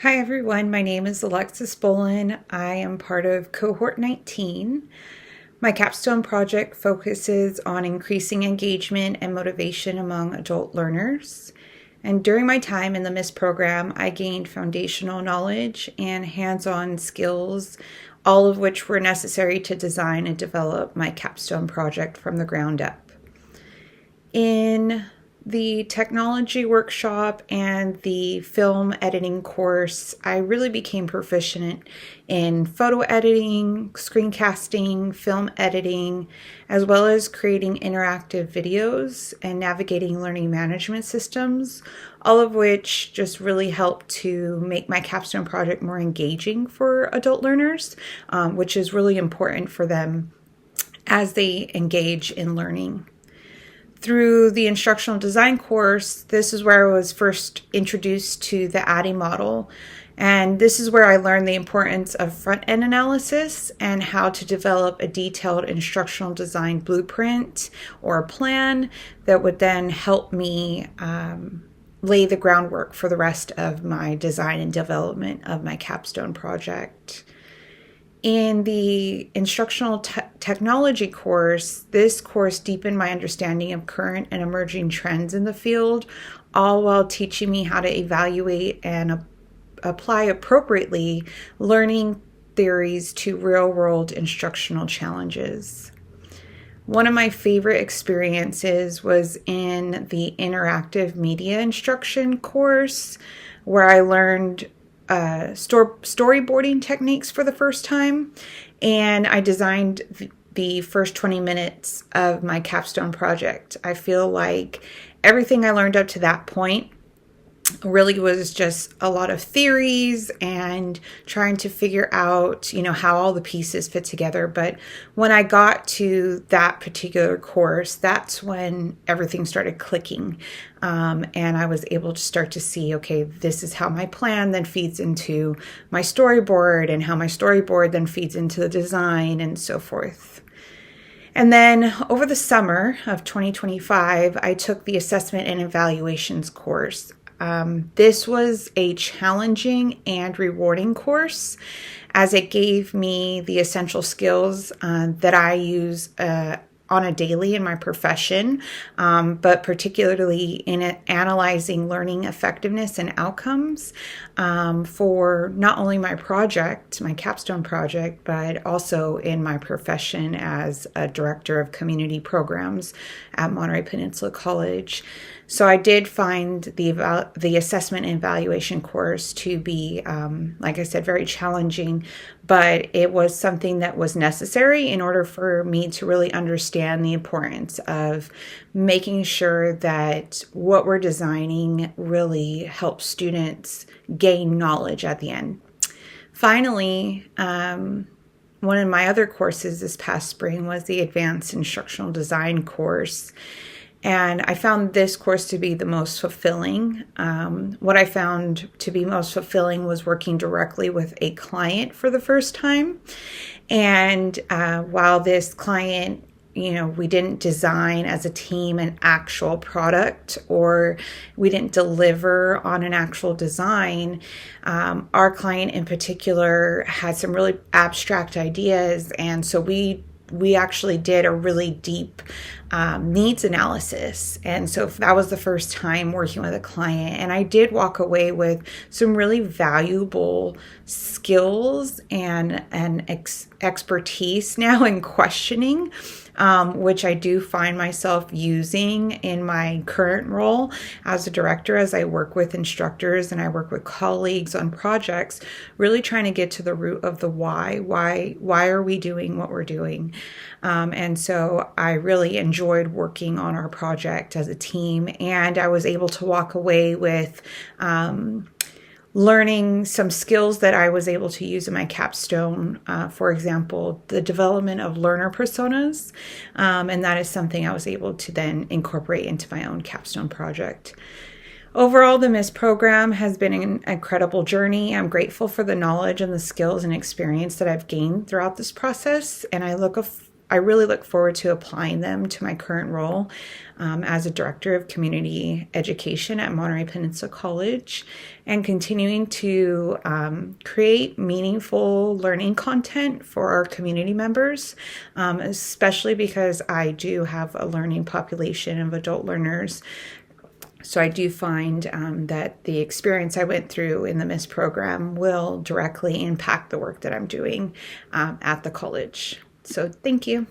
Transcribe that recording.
Hi everyone, my name is Alexis Bolin. I am part of Cohort 19. My capstone project focuses on increasing engagement and motivation among adult learners. And during my time in the MISS program, I gained foundational knowledge and hands-on skills, all of which were necessary to design and develop my capstone project from the ground up. In the technology workshop and the film editing course, I really became proficient in photo editing, screencasting, film editing, as well as creating interactive videos and navigating learning management systems, all of which just really helped to make my capstone project more engaging for adult learners, which is really important for them as they engage in learning. Through the instructional design course, this is where I was first introduced to the ADDIE model. And this is where I learned the importance of front-end analysis and how to develop a detailed instructional design blueprint or plan that would then help me lay the groundwork for the rest of my design and development of my capstone project. In the instructional technology course, this course deepened my understanding of current and emerging trends in the field, all while teaching me how to evaluate and apply appropriately learning theories to real-world instructional challenges. One of my favorite experiences was in the interactive media instruction course, where I learned storyboarding techniques for the first time, and I designed the first 20 minutes of my capstone project. I feel like everything I learned up to that point really was just a lot of theories and trying to figure out, how all the pieces fit together. But when I got to that particular course, that's when everything started clicking. And I was able to start to see, okay, this is how my plan then feeds into my storyboard and how my storyboard then feeds into the design and so forth. And then over the summer of 2025, I took the assessment and evaluations course. This was a challenging and rewarding course, as it gave me the essential skills that I use on a daily in my profession, but particularly in analyzing learning effectiveness and outcomes for not only my project, my capstone project, but also in my profession as a director of community programs at Monterey Peninsula College. So I did find the assessment and evaluation course to be, like I said, very challenging, but it was something that was necessary in order for me to really understand the importance of making sure that what we're designing really helps students gain knowledge at the end. Finally, one of my other courses this past spring was the Advanced Instructional Design course. And I found this course to be the most fulfilling. What I found to be most fulfilling was working directly with a client for the first time. And while this client, we didn't design as a team an actual product, or we didn't deliver on an actual design, our client in particular had some really abstract ideas. And so we actually did a really deep needs analysis. And so that was the first time working with a client. And I did walk away with some really valuable skills and expertise now in questioning, which I do find myself using in my current role as a director, as I work with instructors and I work with colleagues on projects, really trying to get to the root of the why. Why are we doing what we're doing? And so I really enjoyed working on our project as a team, and I was able to walk away with learning some skills that I was able to use in my capstone. For example, the development of learner personas, and that is something I was able to then incorporate into my own capstone project. Overall, the MISS program has been an incredible journey. I'm grateful for the knowledge and the skills and experience that I've gained throughout this process, and I look I really look forward to applying them to my current role as a director of community education at Monterey Peninsula College, and continuing to create meaningful learning content for our community members, especially because I do have a learning population of adult learners. So I do find that the experience I went through in the MISS program will directly impact the work that I'm doing at the college. So thank you.